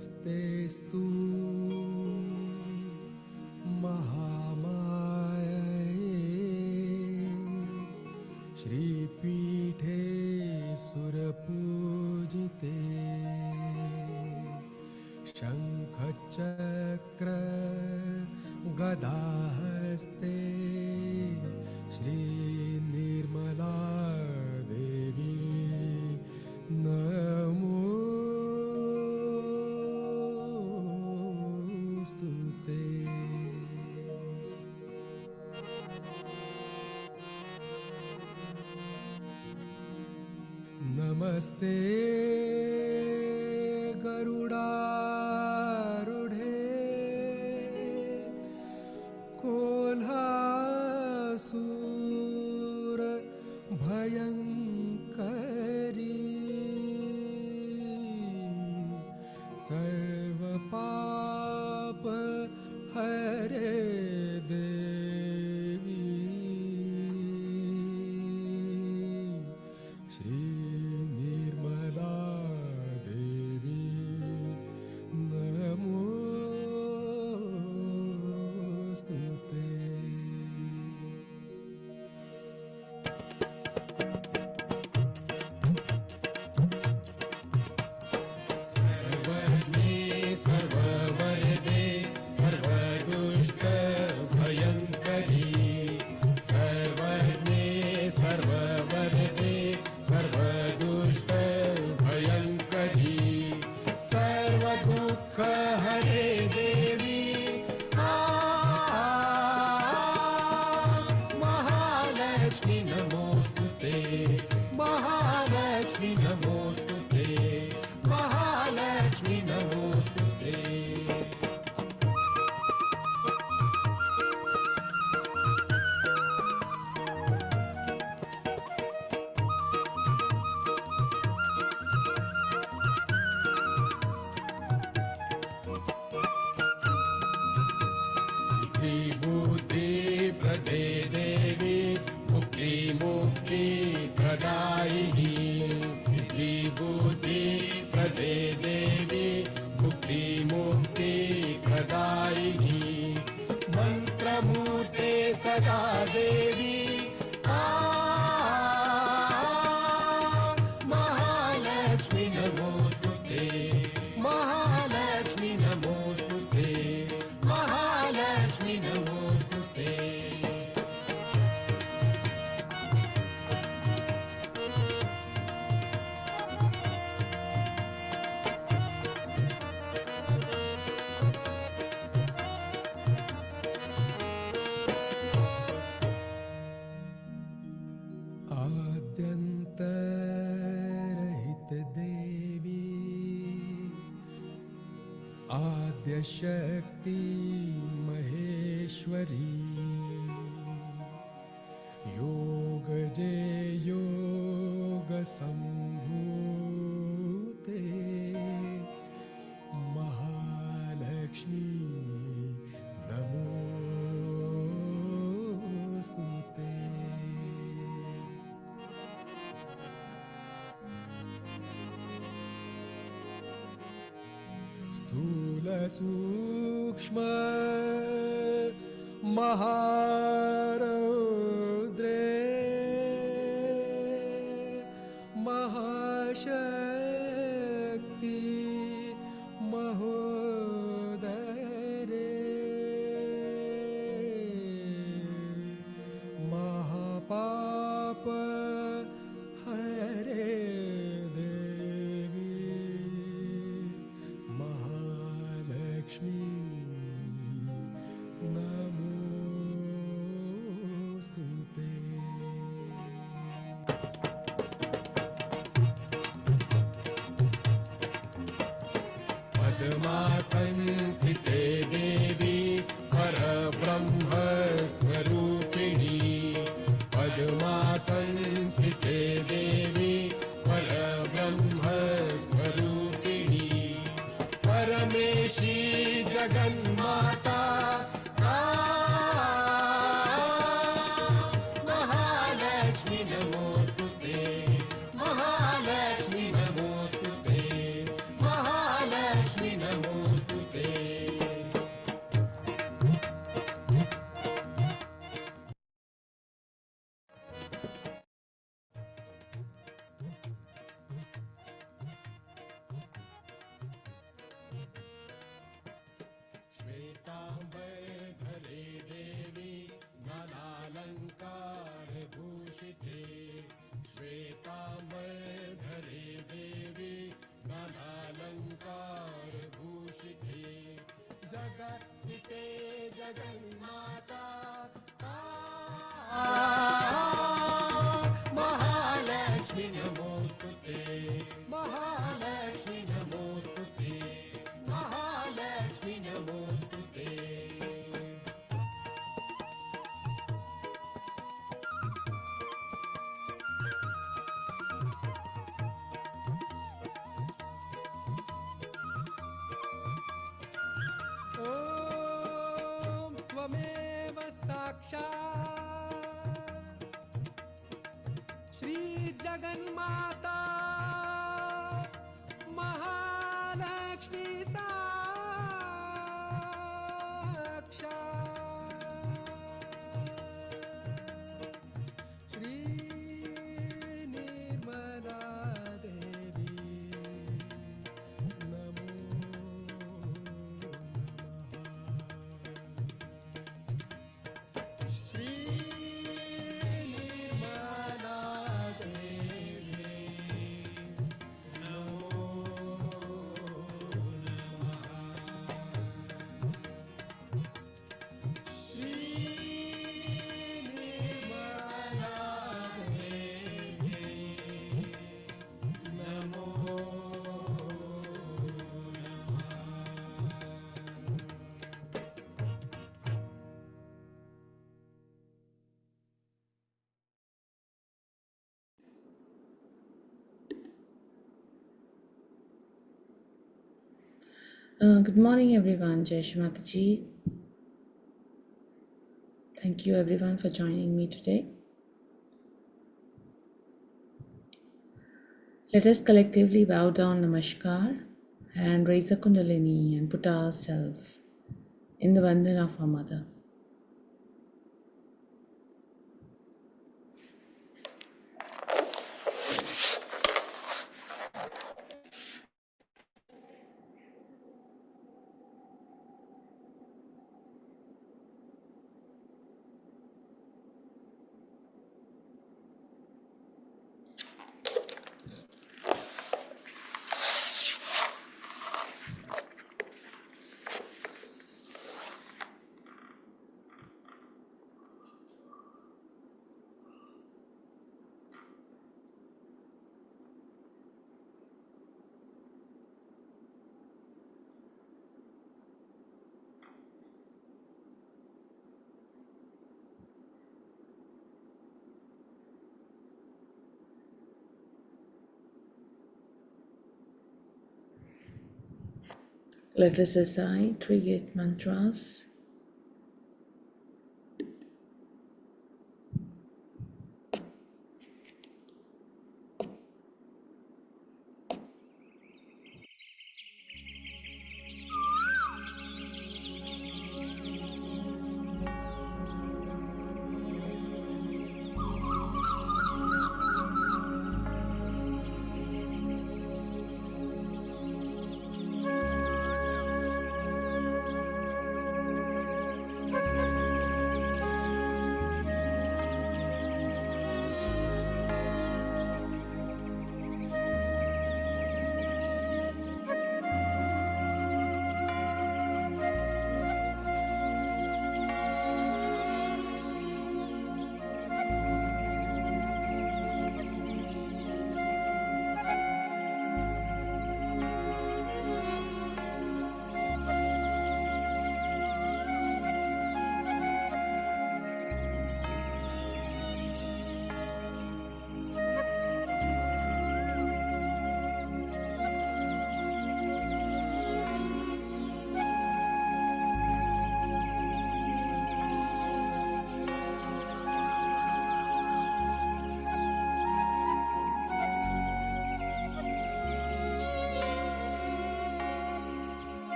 नमस्तेस्तु महामाये श्रीपीठे सुरपूजिते शङ्खचक्र गदाहस्ते श्रीनिर्मला देवी नमोस्तुते। नमस्ते गरुडारूढे कोल्हासूर भयङ्करी सर्वपाप हरे देवी श्री निर्मला देवी नमोस्तुते। सर्ववरदे सर्वदुष्ट भयङ्करी सर्वज्ञे सर्ववरदे सर्वदुष्ट भयङ्करी सर्वदुःख हरे देवी महालक्ष्मी नमोस्तुते महालक्ष्मी नमोस्तुते महालक्ष्मी नमोस्तुते। सिद्धि बुद्धि प्रदे देवी मुक्ति मुक्ति प्रदायिनी सिद्धि बुद्धि प्रदे देवी मुक्ति मुक्ति प्रदायिनी मंत्रमूर्ते सदा देवी महालक्ष्मी नमोस्तुते महालक्ष्मी नमोस्तुते महालक्ष्मी नमोस्तुते। आद्यन्तरहित देवी आद्यशक्ति महेश्वरी योगजे योग संभूते महालक्ष्मी नमोस्तुते। स्थूल सूक्ष्म महारौद्रे महाशक्ति महोदरे महापाप हरे देवी महालक्ष्मी नमोस्तुते। भूषिते श्वेताम्बरधरे देवी नानालङ्कारभूषिते जगत्स्थिते जगन्माता महालक्ष्मी नमोऽस्तु ते महालक्ष्मी नमोऽस्तु ते महालक्ष्मी नमोऽस्तु ते ॐ त्वमेव साक्षात् श्री जगन्माता महालक्ष्मी साक्षात् श्री निर्मला देवी नमो श्री निर्मला देवी नमो नमः श्री निर्मला देवी नमो Good morning, everyone. Shri Mataji. Thank you, everyone, for joining me today. Let us collectively bow down Namaskar and raise a Kundalini and put ourselves in the bandhan of our mother. Let us recite 3 Gate mantras.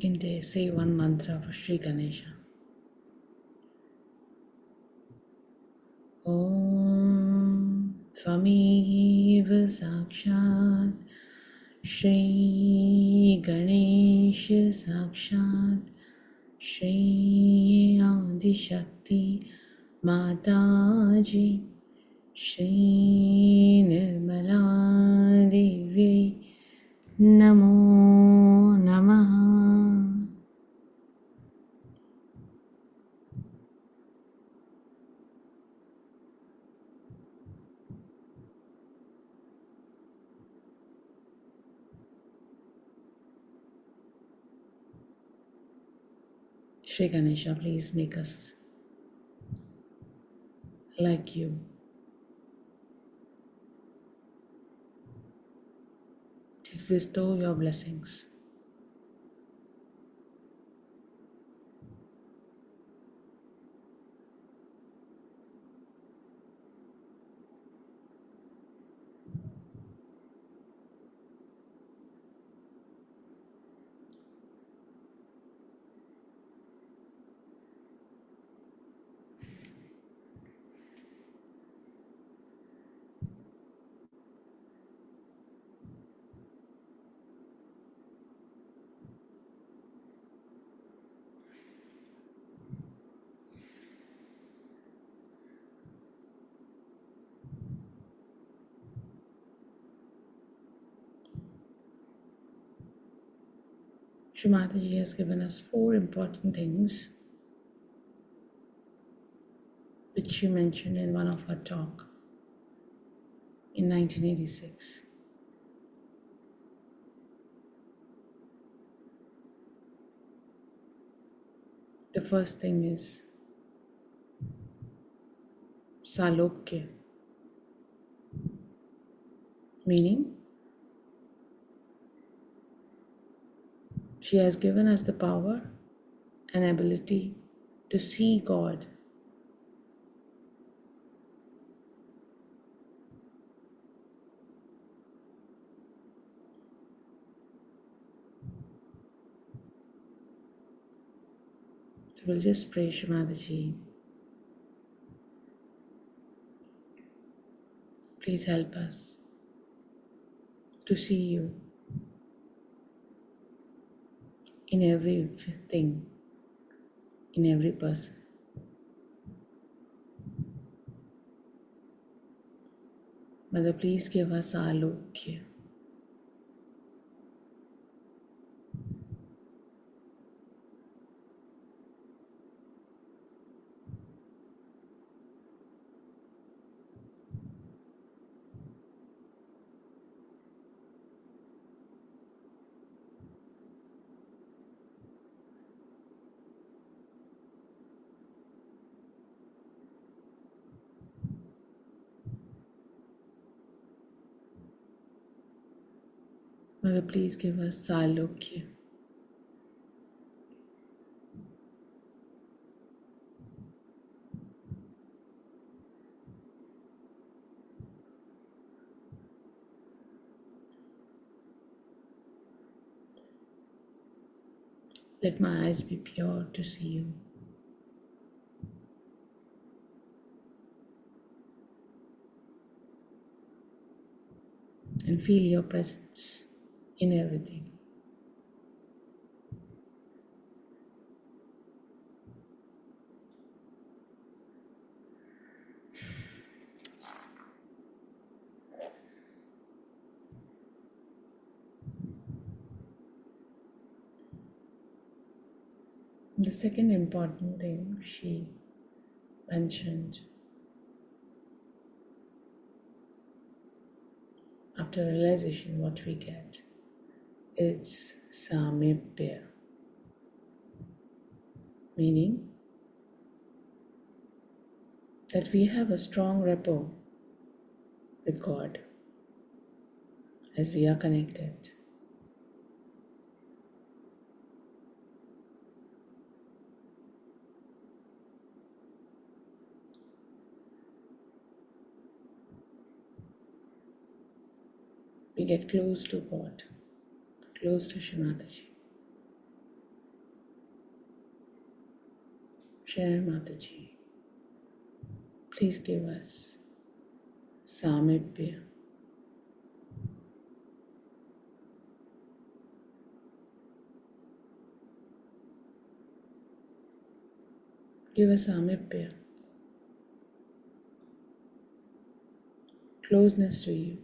You can say one mantra for Shri Ganesha. Om Swamiva Sakshat Shri Ganesha Sakshat Shri Adi Shakti Mataji Shri Nirmala Devi Namo Namaha. Shri Ganesha, please make us like you. Please bestow your blessings. Shri Mataji has given us 4 important things which she mentioned in one of her talk in 1986. The first thing is Salokya, meaning she has given us the power and ability to see God. So we'll just pray, Shri Mataji. Please help us to see you in everything, in every person. Mother, please give us alokya. Mother, please give us salokya. Let my eyes be pure to see you. And feel your presence in everything. The second important thing she mentioned after realization, what we get is samipya, meaning that we have a strong rapport with God as we are connected. We get close to God, close to Shri Mataji. Shri Mataji, please give us Samipya. Give us Samipya, closeness to you,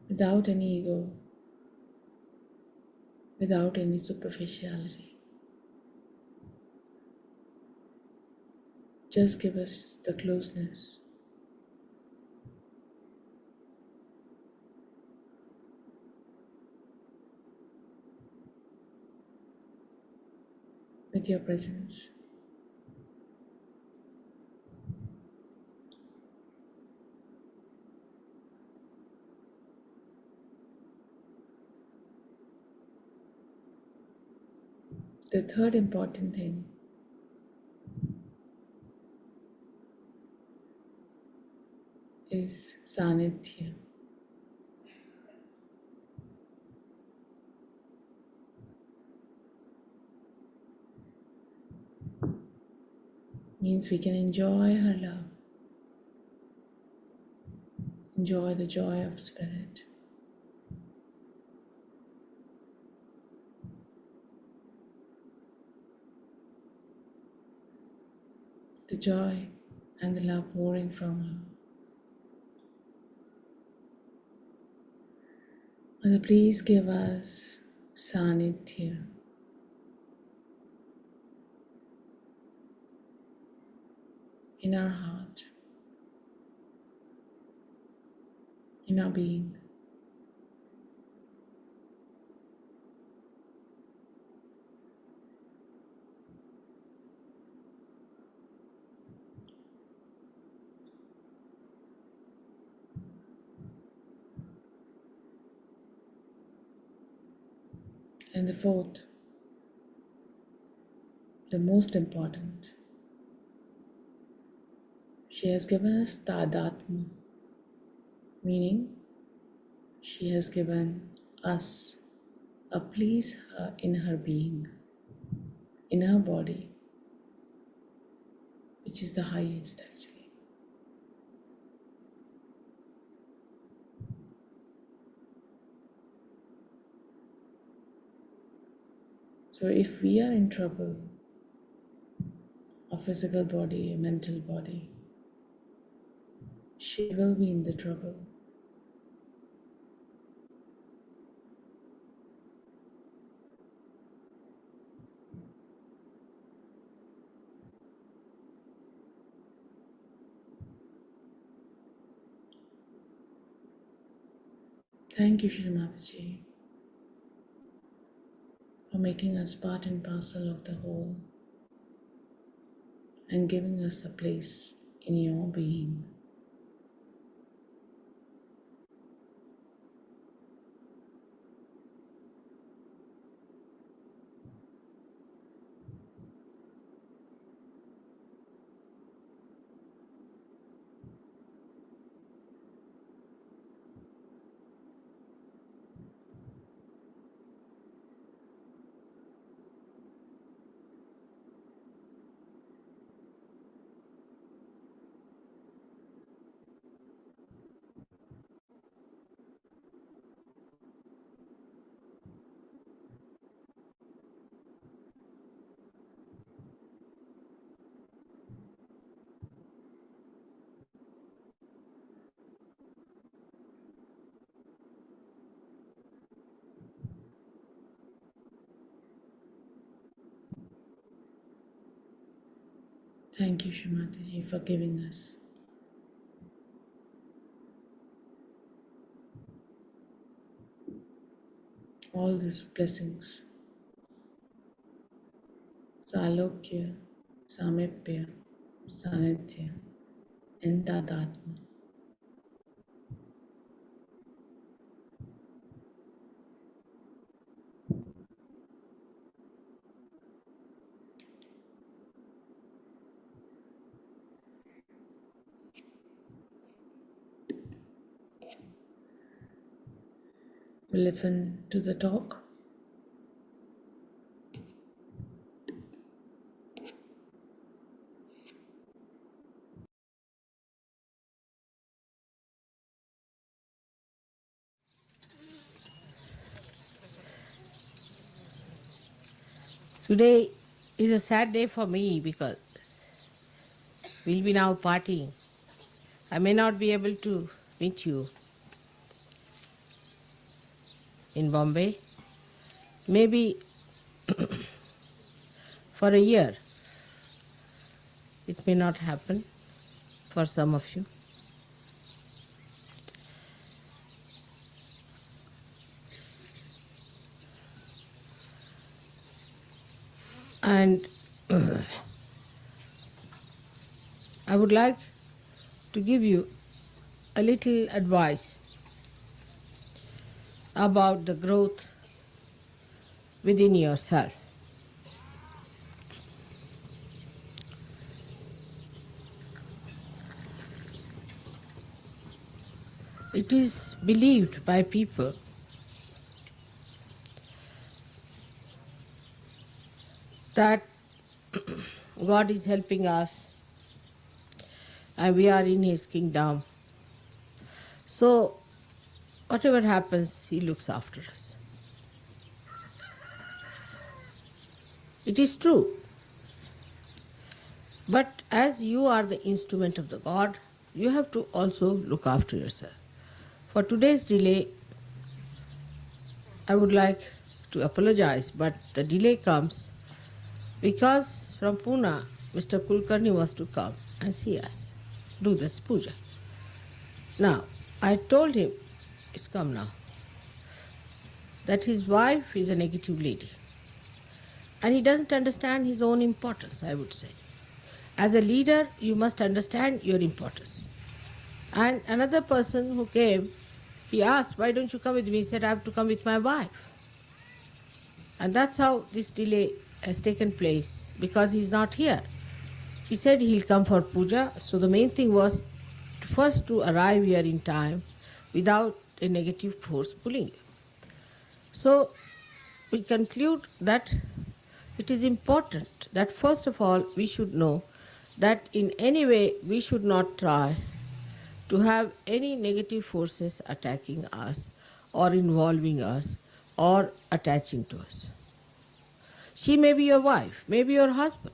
without any ego, without any superficiality. Just give us the closeness with your presence. The third important thing is Sanithya. Means we can enjoy her love, enjoy the joy of spirit, the joy and the love pouring from her. Mother, please give us Sanithya in our heart, in our being. And the fourth, the most important, she has given us Tadatma, meaning she has given us a place in her being, in her body, which is the highest actually. So if we are in trouble, a physical body, a mental body, she will be in the trouble. Thank you, Shri Mataji, for making us part and parcel of the whole and giving us a place in your being. Thank you, Shri Mataji, for giving us all these blessings. Salokya, Samipya, Sanithya, and Tadatma. We'll listen to the talk. Today is a sad day for me because we'll be now partying. I may not be able to meet you in Bombay. Maybe for a year. It may not happen for some of you. And I would like to give you a little advice about the growth within yourself. It is believed by people that God is helping us and we are in His kingdom. So, whatever happens, He looks after us. It is true. But as you are the instrument of the God, you have to also look after yourself. For today's delay, I would like to apologize, but the delay comes because from Pune, Mr. Kulkarni was to come and see us, do this puja. Now, I told him, it's come now, that his wife is a negative lady. And he doesn't understand his own importance, I would say. As a leader, you must understand your importance. And another person who came, he asked, why don't you come with me? He said, I have to come with my wife. And that's how this delay has taken place, because he's not here. He said he'll come for puja, so the main thing was first to arrive here in time without a negative force pulling you. So we conclude that it is important that first of all we should know that in any way we should not try to have any negative forces attacking us or involving us or attaching to us. She may be your wife, maybe your husband,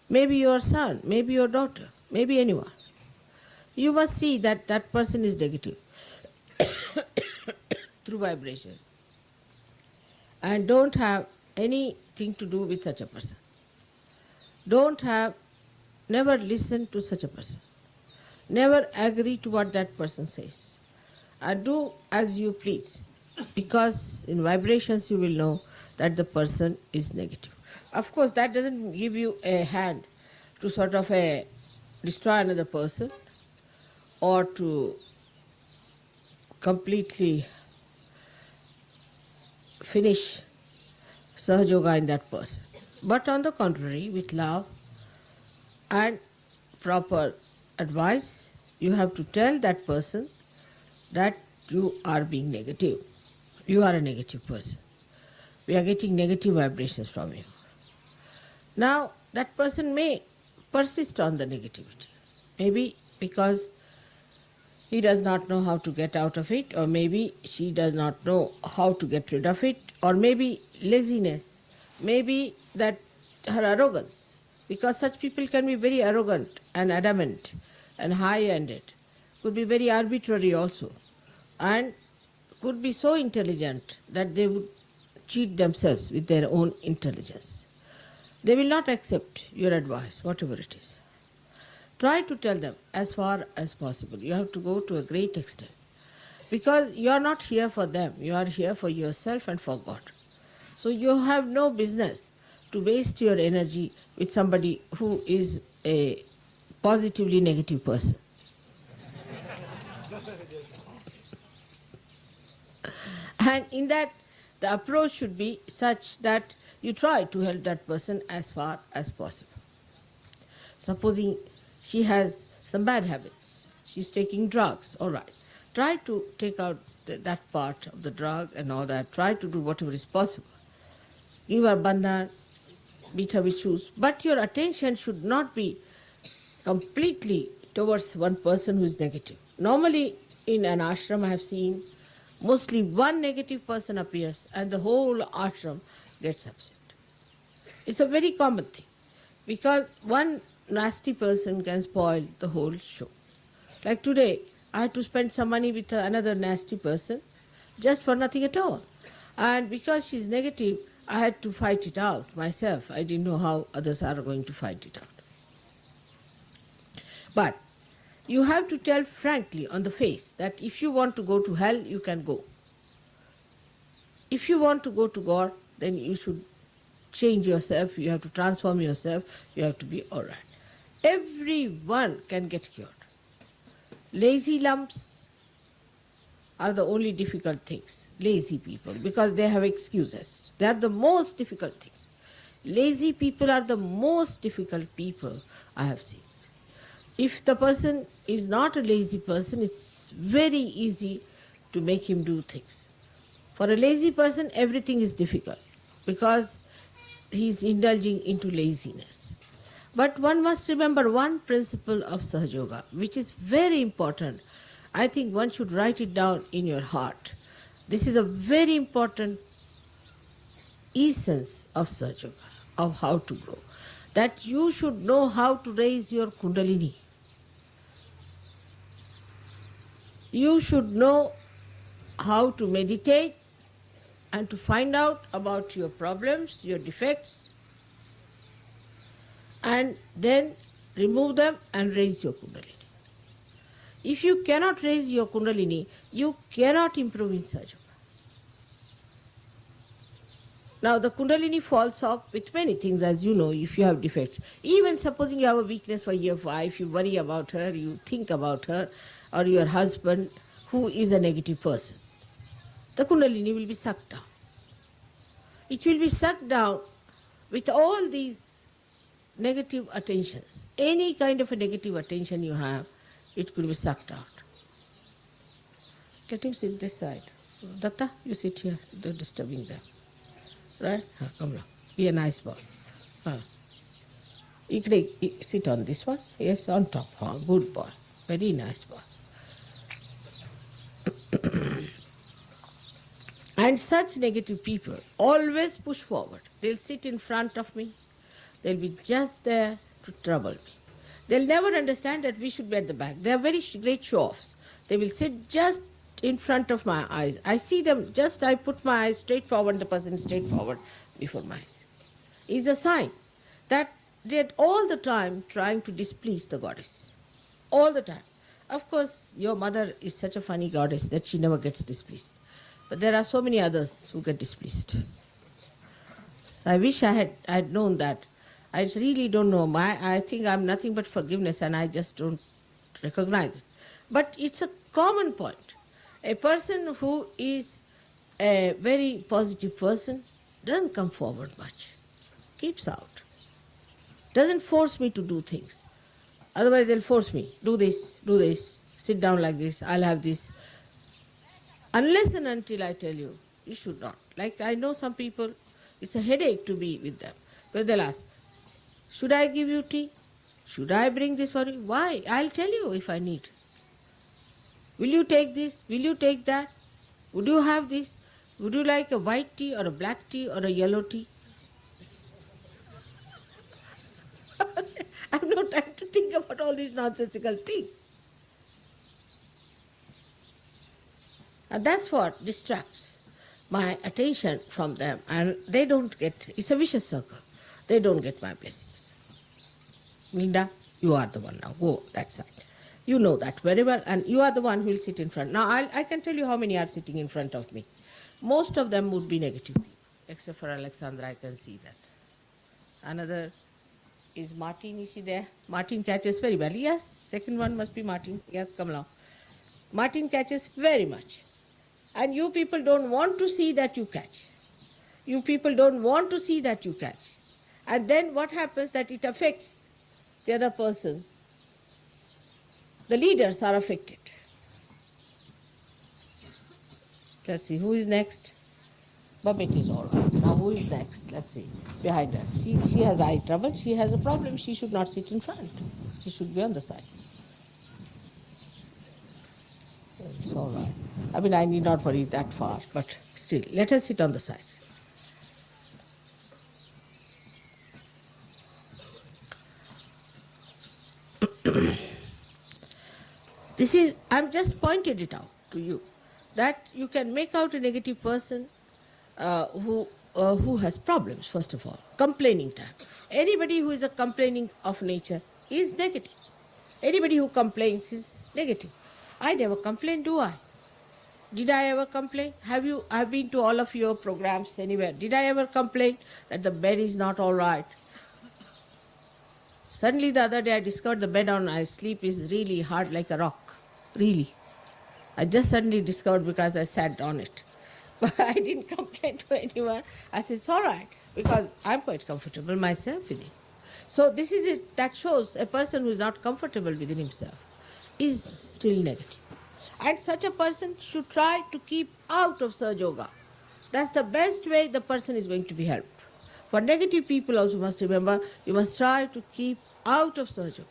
maybe your son, maybe your daughter, maybe anyone. You must see that that person is negative through vibration. And don't have anything to do with such a person. Never listen to such a person. Never agree to what that person says. And do as you please, because in vibrations you will know that the person is negative. Of course, that doesn't give you a hand to sort of destroy another person or to completely finish Sahaja Yoga in that person. But on the contrary, with love and proper advice, you have to tell that person that you are being negative. You are a negative person. We are getting negative vibrations from you. Now, that person may persist on the negativity. Maybe because he does not know how to get out of it, or maybe she does not know how to get rid of it, or maybe laziness, maybe that her arrogance, because such people can be very arrogant and adamant and high-ended, could be very arbitrary also, and could be so intelligent that they would cheat themselves with their own intelligence. They will not accept your advice, whatever it is. Try to tell them as far as possible. You have to go to a great extent. Because you are not here for them, you are here for yourself and for God. So you have no business to waste your energy with somebody who is a positively negative person. And in that, the approach should be such that you try to help that person as far as possible. Supposing she has some bad habits, she's taking drugs, all right. try to take out that part of the drug and all that, try to do whatever is possible. Give her bandhan, beat her with shoes, but your attention should not be completely towards one person who is negative. Normally in an ashram I have seen mostly one negative person appears and the whole ashram gets upset. It's a very common thing because one nasty person can spoil the whole show. Like today, I had to spend some money with another nasty person just for nothing at all. And because she's negative, I had to fight it out myself. I didn't know how others are going to fight it out. But you have to tell frankly on the face that if you want to go to hell, you can go. If you want to go to God, then you should change yourself, you have to transform yourself, you have to be all right. Everyone can get cured. Lazy lumps are the only difficult things. Lazy people, because they have excuses. They are the most difficult things. Lazy people are the most difficult people I have seen. If the person is not a lazy person, it's very easy to make him do things. For a lazy person, everything is difficult because he is indulging into laziness. But one must remember one principle of Sahaja Yoga, which is very important. I think one should write it down in your heart. This is a very important essence of Sahaja Yoga, of how to grow. That you should know how to raise your Kundalini. You should know how to meditate and to find out about your problems, your defects, and then remove them and raise your Kundalini. If you cannot raise your Kundalini, you cannot improve in Sahaja Yoga. Now the Kundalini falls off with many things, as you know, if you have defects. Even supposing you have a weakness for your wife, you worry about her, you think about her, or your husband who is a negative person. The Kundalini will be sucked down. It will be sucked down with all these negative attentions. Any kind of a negative attention you have, it will be sucked out. Let him sit this side. Datta, you sit here. They're disturbing them. Right? Come now. Be a nice boy. Sit on this one. Yes, on top. Good boy. Very nice boy. And such negative people always push forward. They'll sit in front of me. They'll be just there to trouble me. They'll never understand that we should be at the back. They are very great show-offs. They will sit just in front of my eyes. I see them just, I put my eyes straight forward, the person straight forward before my eyes. It's a sign that they're all the time trying to displease the goddess. All the time. Of course, your mother is such a funny goddess that she never gets displeased. But there are so many others who get displeased. So I wish I had known that. I really don't know. I think I'm nothing but forgiveness and I just don't recognize it. But it's a common point. A person who is a very positive person doesn't come forward much. Keeps out. Doesn't force me to do things. Otherwise they'll force me. Do this, sit down like this, I'll have this. Unless and until I tell you, you should not. Like I know some people, it's a headache to be with them. But they'll ask, should I give you tea? Should I bring this for you? Why? I'll tell you if I need. Will you take this? Will you take that? Would you have this? Would you like a white tea or a black tea or a yellow tea? I have no time to think about all these nonsensical things. And that's what distracts my attention from them. And they don't get, it's a vicious circle. They don't get my blessings. Linda, you are the one now. Go that side. You know that very well. And you are the one who will sit in front. Now, I can tell you how many are sitting in front of me. Most of them would be negative people. Except for Alexandra, I can see that. Another is Martin. Is she there? Martin catches very well. Yes, second one must be Martin. Yes, come along. Martin catches very much. And you people don't want to see that you catch. You people don't want to see that you catch. And then what happens that it affects the other person. The leaders are affected. Let's see, who is next? Babette is all right. Now who is next? Let's see. Behind her. She has eye trouble. She has a problem. She should not sit in front. She should be on the side. It's all right. I mean, I need not worry that far, but still, let her sit on the side. This is, I've just pointed it out to you, that you can make out a negative person who has problems, first of all, complaining type. Anybody who is a complaining of nature is negative. Anybody who complains is negative. I never complain, do I? Did I ever complain? I've been to all of your programs anywhere. Did I ever complain that the bed is not all right? Suddenly the other day I discovered the bed on I sleep is really hard like a rock. Really. I just suddenly discovered because I sat on it. But I didn't complain to anyone. I said, it's all right, because I'm quite comfortable myself with it. So this is it. That shows a person who is not comfortable within himself is still negative. And such a person should try to keep out of Sahaja Yoga. That's the best way the person is going to be helped. For negative people also must remember, you must try to keep out of Sahaja Yoga.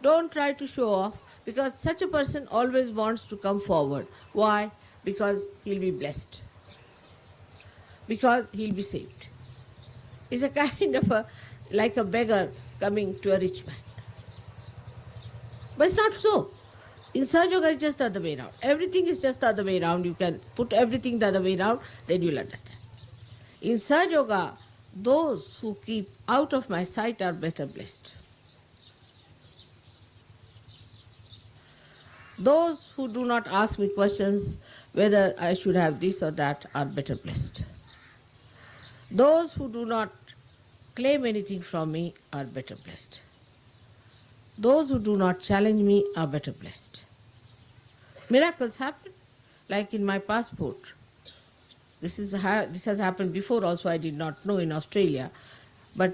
Don't try to show off, because such a person always wants to come forward. Why? Because he'll be blessed. Because he'll be saved. It's a kind of like a beggar coming to a rich man. But it's not so. In Sahaja Yoga, it's just the other way around. Everything is just the other way around. You can put everything the other way around, then you'll understand. In Sahaja Yoga, those who keep out of my sight are better blessed. Those who do not ask me questions whether I should have this or that are better blessed. Those who do not claim anything from me are better blessed. Those who do not challenge me are better blessed. Miracles happen, like in my passport. This has happened before also, I did not know in Australia. But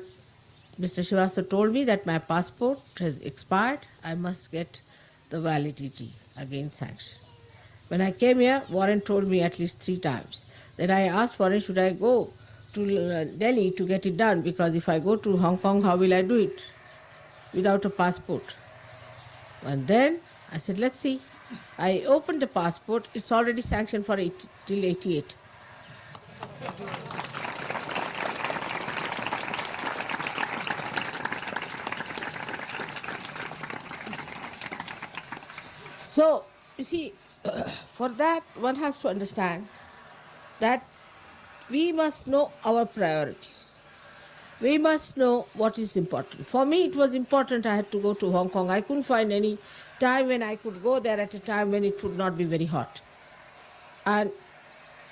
Mr. Srivastava told me that my passport has expired, I must get the validity again sanctioned. When I came here, Warren told me at least 3 times. Then I asked Warren, should I go to Delhi to get it done? Because if I go to Hong Kong, how will I do it without a passport? And then I said, let's see. I opened the passport, it's already sanctioned for till 88. So, you see, for that one has to understand that we must know our priorities. We must know what is important. For me, it was important I had to go to Hong Kong. I couldn't find any time when I could go there at a time when it would not be very hot. And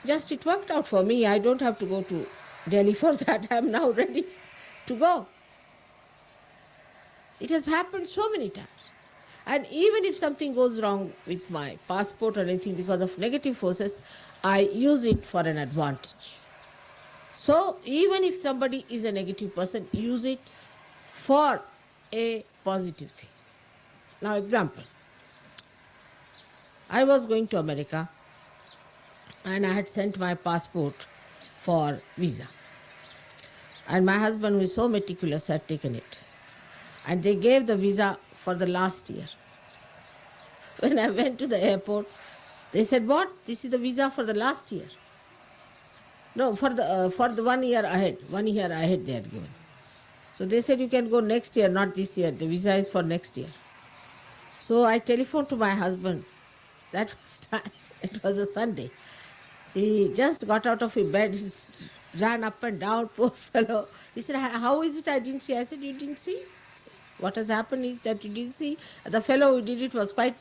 just it worked out for me. I don't have to go to Delhi for that. I am now ready to go. It has happened so many times. And even if something goes wrong with my passport or anything because of negative forces, I use it for an advantage. So even if somebody is a negative person, use it for a positive thing. Now example, I was going to America and I had sent my passport for visa. And my husband, who is so meticulous, had taken it. And they gave the visa for the last year. When I went to the airport, they said, what? This is the visa for the last year. No, for the 1 year ahead. 1 year ahead they had given. So they said, you can go next year, not this year. The visa is for next year. So I telephoned to my husband. That was time. It was a Sunday. He just got out of his bed. He ran up and down, poor fellow. He said, how is it I didn't see? I said, you didn't see? What has happened is that you didn't see. The fellow who did it was quite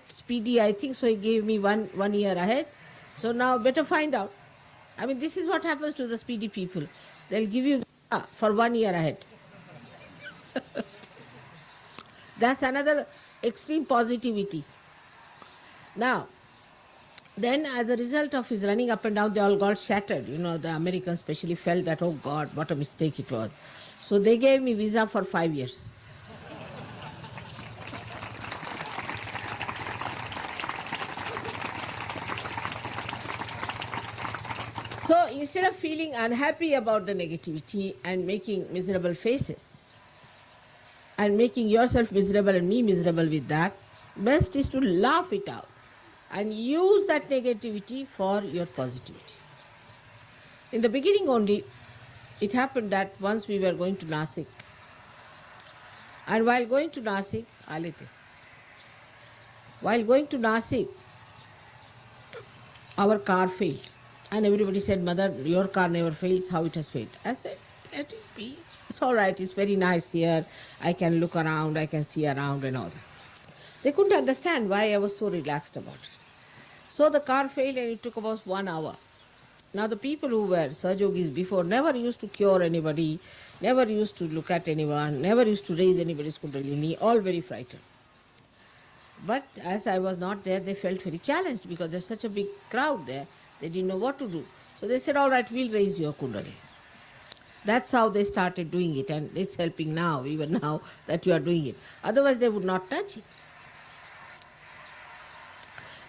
speedy, I think, so he gave me one year ahead. So now better find out. I mean, this is what happens to the speedy people. They'll give you for 1 year ahead. That's another extreme positivity. Now, then as a result of his running up and down, they all got shattered. You know, the Americans especially felt that, oh God, what a mistake it was. So they gave me visa for 5 years. So instead of feeling unhappy about the negativity and making miserable faces and making yourself miserable and me miserable with that, best is to laugh it out and use that negativity for your positivity. In the beginning only, it happened that once we were going to Nasik, and while going to Nasik, our car failed. And everybody said, Mother, your car never fails, how it has failed? I said, let it be. It's all right, it's very nice here. I can look around, I can see around and all that. They couldn't understand why I was so relaxed about it. So the car failed and it took about 1 hour. Now the people who were Sahaja Yogis before never used to cure anybody, never used to look at anyone, never used to raise anybody's Kundalini, all very frightened. But as I was not there, they felt very challenged because there's such a big crowd there. They didn't know what to do. So they said, all right, we'll raise your Kundalini. That's how they started doing it, and it's helping now, even now that you are doing it. Otherwise they would not touch it.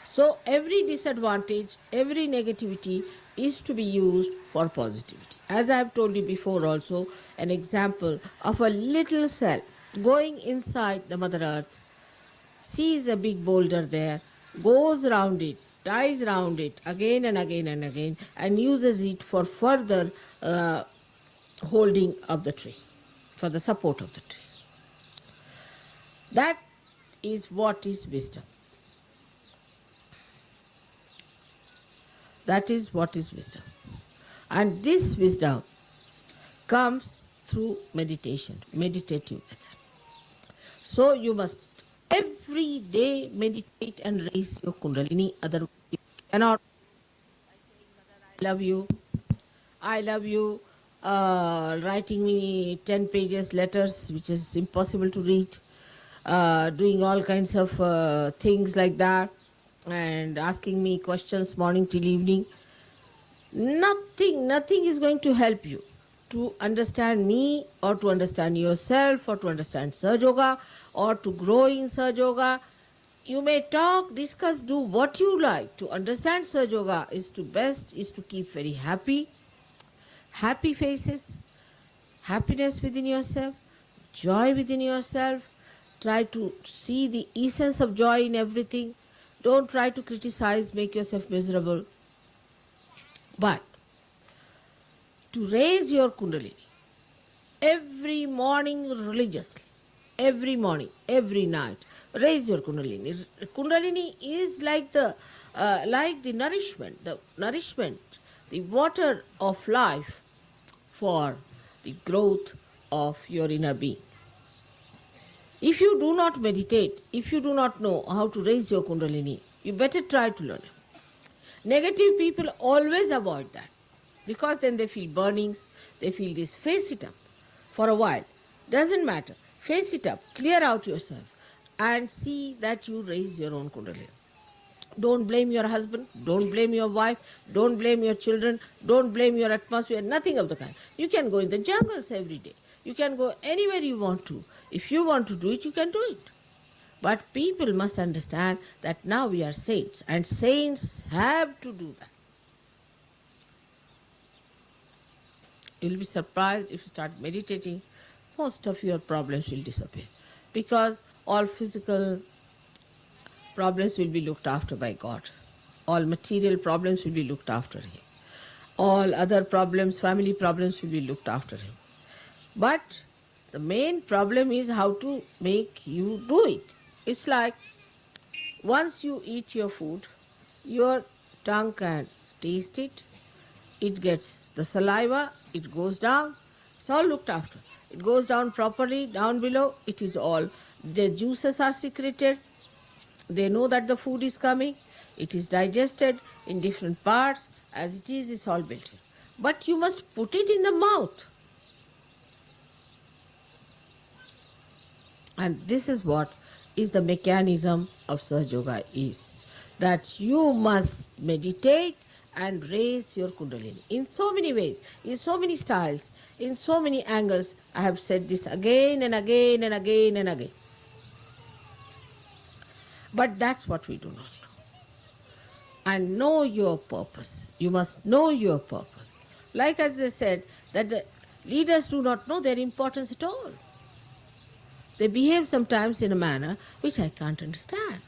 So every disadvantage, every negativity is to be used for positivity. As I have told you before also, an example of a little cell going inside the Mother Earth, sees a big boulder there, goes round it, ties round it again and again and again, and uses it for further holding of the tree, for the support of the tree. That is what is wisdom. That is what is wisdom. And this wisdom comes through meditation, meditative method. So you must every day meditate and raise your Kundalini, otherwise you cannot. By saying, Mother, I love you, writing me 10 pages letters, which is impossible to read, doing all kinds of things like that, and asking me questions morning till evening. Nothing is going to help you to understand me or to understand yourself or to understand Sahaja Yoga or to grow in Sahaja Yoga. You may talk, discuss, do what you like. To understand Sahaja Yoga is to keep very happy faces, happiness within yourself, joy within yourself. Try to see the essence of joy in everything. Don't try to criticize, make yourself miserable. But to raise your Kundalini every morning religiously, every morning, every night, raise your Kundalini. Kundalini is like the nourishment, the water of life for the growth of your inner being. If you do not meditate, if you do not know how to raise your Kundalini, you better try to learn it. Negative people always avoid that because then they feel burnings, they feel this. Face it up for a while. Doesn't matter. Face it up, clear out yourself and see that you raise your own Kundalini. Don't blame your husband, don't blame your wife, don't blame your children, don't blame your atmosphere, nothing of the kind. You can go in the jungles every day. You can go anywhere you want to. If you want to do it, you can do it. But people must understand that now we are saints, and saints have to do that. You'll be surprised if you start meditating, most of your problems will disappear. Because all physical problems will be looked after by God. All material problems will be looked after Him. All other problems, family problems will be looked after Him. But the main problem is how to make you do it. It's like once you eat your food, your tongue can taste it, it gets the saliva, it goes down, it's all looked after. It goes down properly, down below, it is all, the juices are secreted, they know that the food is coming, it is digested in different parts, as it is, it's all built in. But you must put it in the mouth. And this is what is the mechanism of Sahaja Yoga is. That you must meditate and raise your Kundalini in so many ways, in so many styles, in so many angles. I have said this again and again and again and again. But that's what we do not know. and know your purpose. You must know your purpose. Like as I said, that the leaders do not know their importance at all. They behave sometimes in a manner which I can't understand.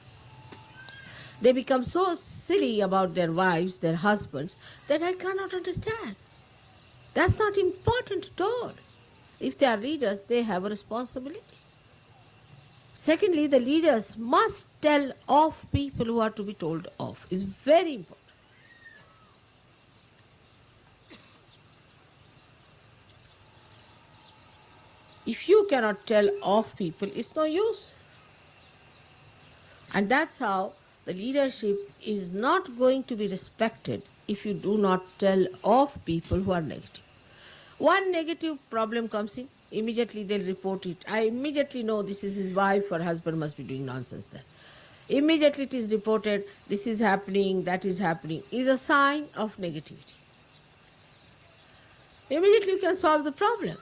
They become so silly about their wives, their husbands, that I cannot understand. That's not important at all. If they are leaders, they have a responsibility. Secondly, the leaders must tell off people who are to be told off. It's very important. If you cannot tell off people, it's no use. And that's how the leadership is not going to be respected if you do not tell off people who are negative. One negative problem comes in, immediately they'll report it. I immediately know this is his wife or husband must be doing nonsense there. Immediately it is reported, this is happening, that is happening, is a sign of negativity. Immediately you can solve the problem.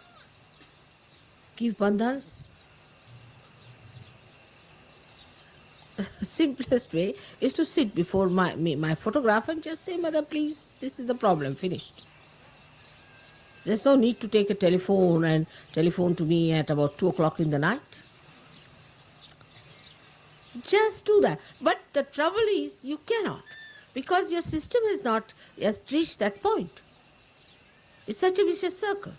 Give bandhans. Simplest way is to sit before my photograph and just say, Mother, please, this is the problem, finished. There's no need to take a telephone and telephone to me at about 2 o'clock in the night. Just do that. But the trouble is, you cannot, because your system has not yet reached that point. It's such a vicious circle.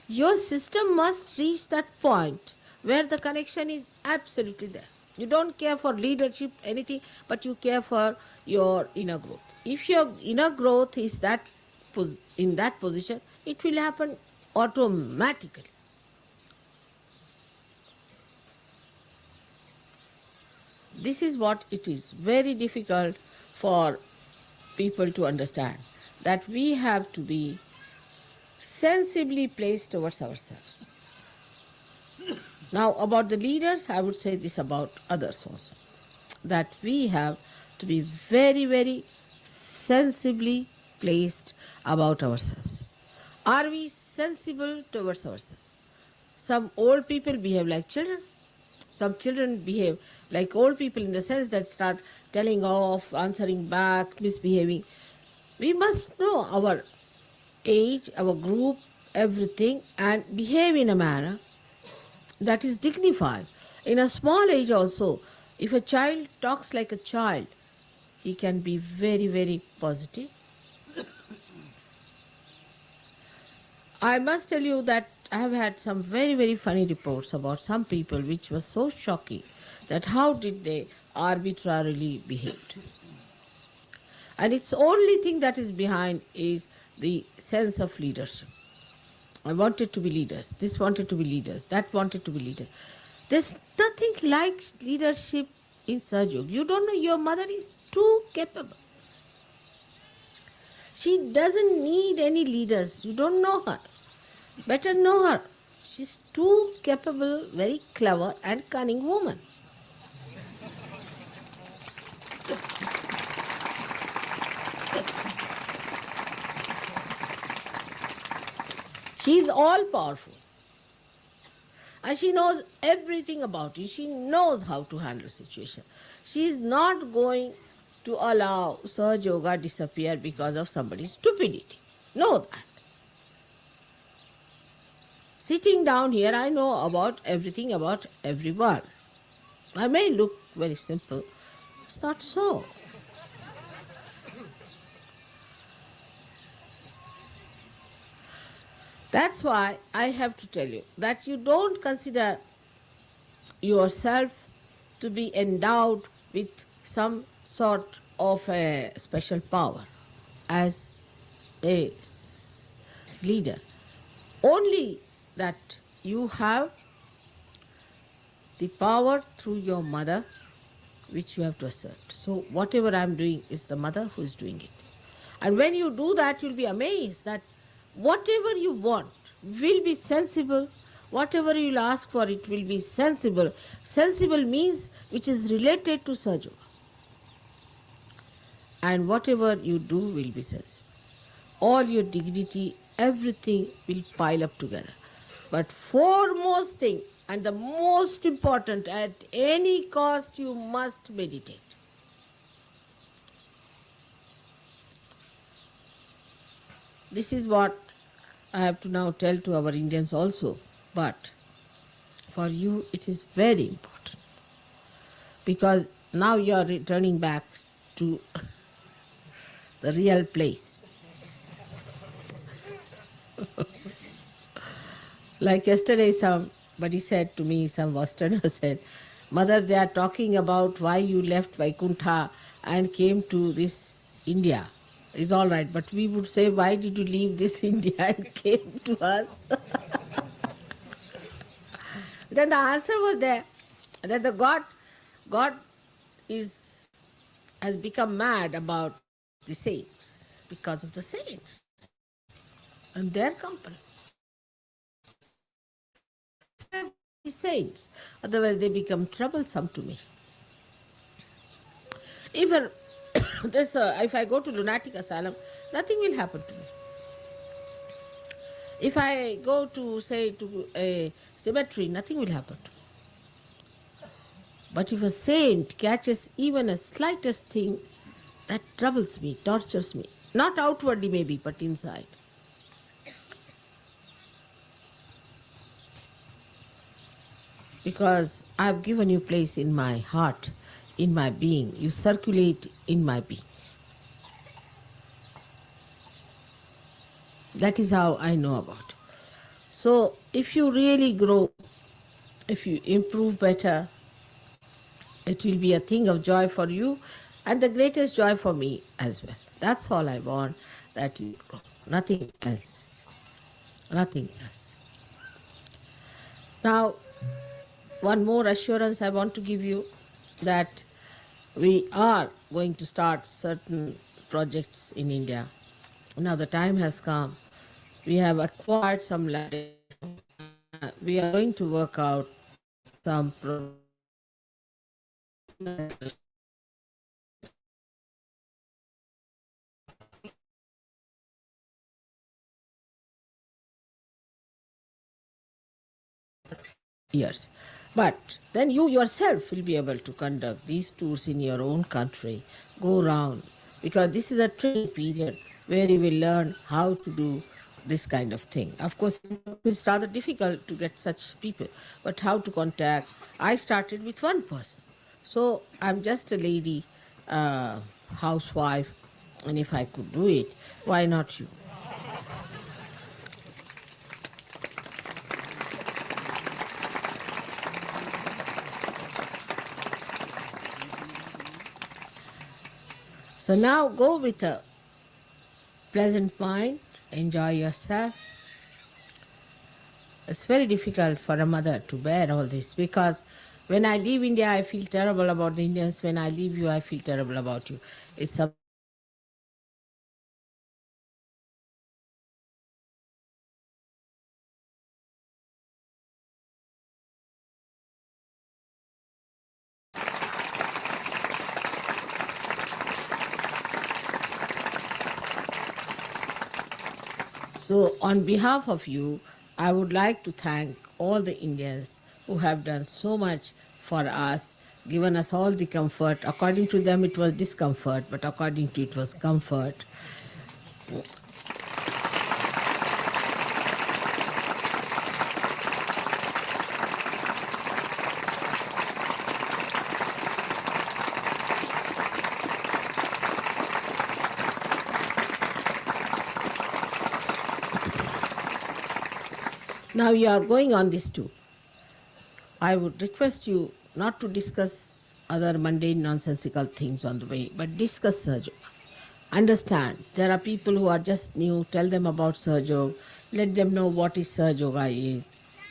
Your system must reach that point where the connection is absolutely there. You don't care for leadership, anything, but you care for your inner growth. If your inner growth is in that position, it will happen automatically. This is what it is very difficult for people to understand, that we have to be sensibly placed towards ourselves. Now about the leaders, I would say this about others also, that we have to be very, very sensibly placed about ourselves. Are we sensible towards ourselves? Some old people behave like children. Some children behave like old people in the sense that start telling off, answering back, misbehaving. We must know our age, our group, everything, and behave in a manner that is dignified. In a small age also, if a child talks like a child, he can be very, very positive. I must tell you that I have had some very, very funny reports about some people which was so shocking that how did they arbitrarily behaved. And it's only thing that is behind is the sense of leadership. I wanted to be leaders, this wanted to be leaders, that wanted to be leaders. There's nothing like leadership in Sahaja Yoga. You don't know, your mother is too capable. She doesn't need any leaders. You don't know her. Better know her. She's too capable, very clever and cunning woman. She is all powerful. And she knows everything about it. She knows how to handle situation. She is not going to allow Sahaja Yoga disappear because of somebody's stupidity. Know that. Sitting down here, I know about everything about everyone. I may look very simple. It's not so. That's why I have to tell you that you don't consider yourself to be endowed with some sort of a special power as a leader. Only that you have the power through your mother which you have to assert. So whatever I am doing is the mother who is doing it. And when you do that, you'll be amazed that whatever you want will be sensible. Whatever you'll ask for, it will be sensible. Sensible means which is related to Sahaja Yoga. And whatever you do will be sensible. All your dignity, everything will pile up together. But foremost thing, and the most important, at any cost you must meditate. this is what I have to now tell to our Indians also, but for you it is very important, because now you are returning back to the real place. Like yesterday somebody said to me, some Westerner said, Mother, they are talking about why you left Vaikuntha and came to this India. Is all right, but we would say, why did you leave this India and came to us? Then the answer was there, that the God is has become mad about the saints because of the saints and their company. The saints, otherwise they become troublesome to me. Even if I go to lunatic asylum, nothing will happen to me. If I go to, say, to a cemetery, nothing will happen to me. But if a saint catches even a slightest thing, that troubles me, tortures me. Not outwardly maybe, but inside. Because I have given you place in my heart, in my being. You circulate in my being. That is how I know about it. So if you really grow, if you improve better, it will be a thing of joy for you and the greatest joy for me as well. That's all I want, that you grow. Nothing else. Nothing else. Now, one more assurance I want to give you, that we are going to start certain projects in India. Now the time has come. We have acquired some land. We are going to work out some years. But then you yourself will be able to conduct these tours in your own country, go round, because this is a training period where you will learn how to do this kind of thing. Of course, it's rather difficult to get such people, but how to contact. I started with one person. So I'm just a lady, housewife, and if I could do it, why not you? So now go with a pleasant mind, enjoy yourself. It's very difficult for a mother to bear all this, because when I leave India, I feel terrible about the Indians. When I leave you, I feel terrible about you. It's some So on behalf of you, I would like to thank all the Indians who have done so much for us, given us all the comfort. According to them it was discomfort, but according to it was comfort. Now you are going on this tour. I would request you not to discuss other mundane nonsensical things on the way, but discuss Sahaja Yoga. Understand, there are people who are just new, tell them about Sahaja Yoga, let them know what is Sahaja Yoga is.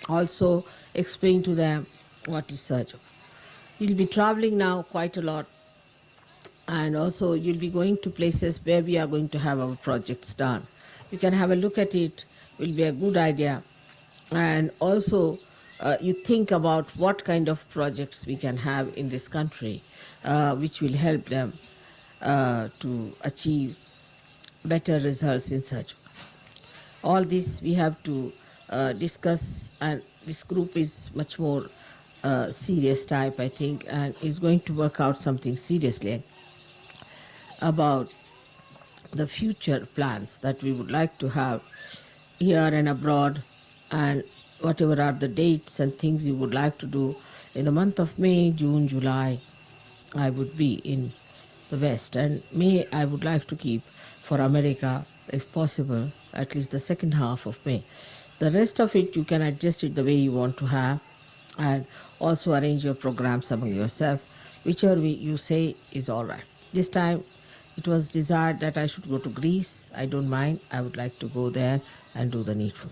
Also explain to them what is Sahaja Yoga. You'll be traveling now quite a lot, and also you'll be going to places where we are going to have our projects done. You can have a look at it, will be a good idea. And also you think about what kind of projects we can have in this country which will help them to achieve better results in such. All this we have to discuss, and this group is much more serious type, I think, and is going to work out something seriously about the future plans that we would like to have here and abroad, and whatever are the dates and things you would like to do in the month of May, June, July. I would be in the West, and May I would like to keep for America, if possible, at least the second half of May. The rest of it, you can adjust it the way you want to have, and also arrange your programs among yourself, whichever way you say is all right. This time, it was desired that I should go to Greece. I don't mind. I would like to go there and do the needful.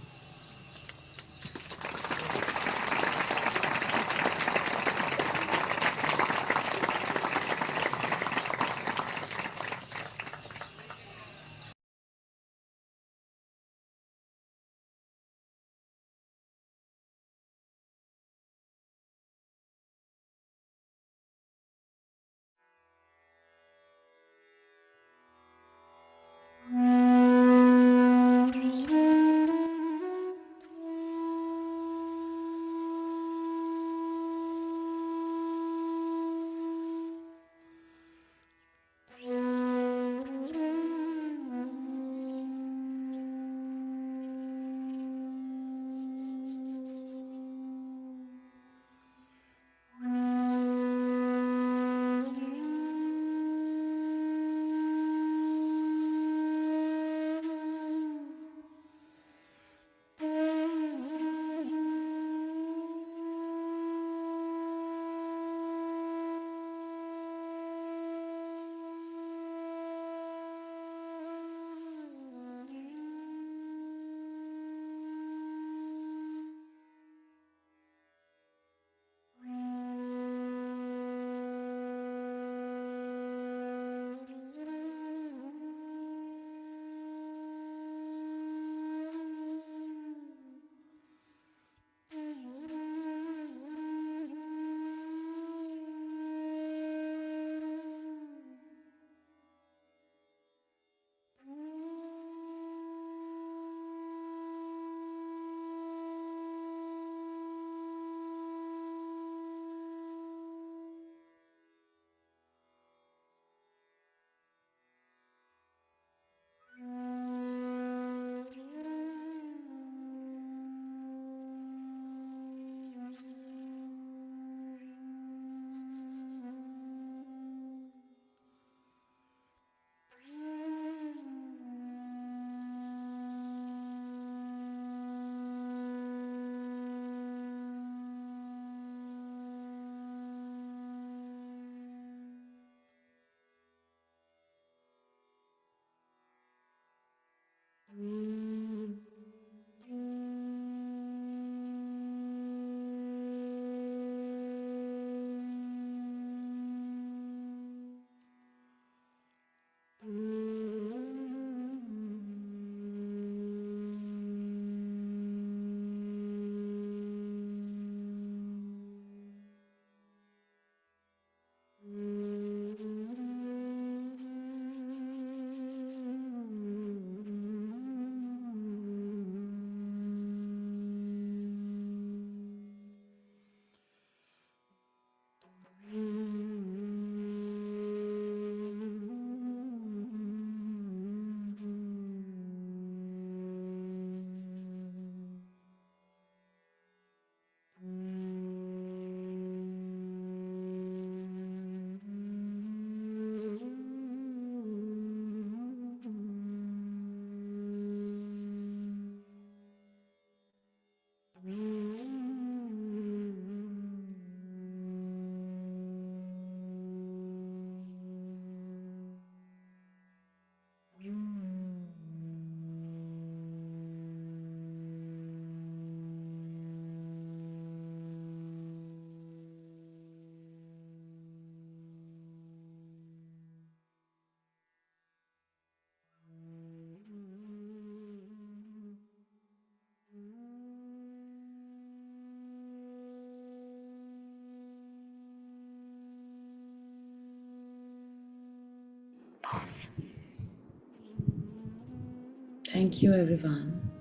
Thank you, everyone,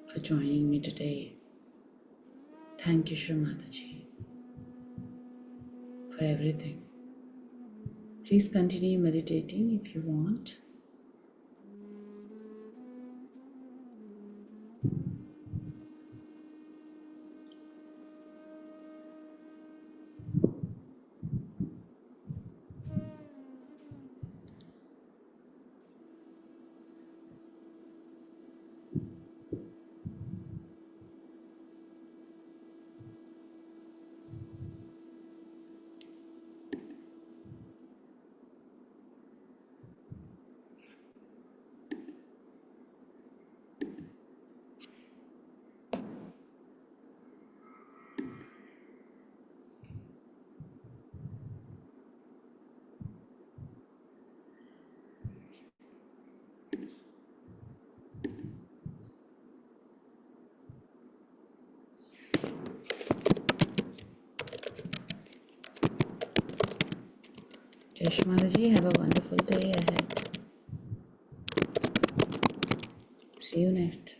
for joining me today. Thank you, Shri Mataji, for everything. Please continue meditating if you want. Shri Mataji, have a wonderful day ahead. See you next.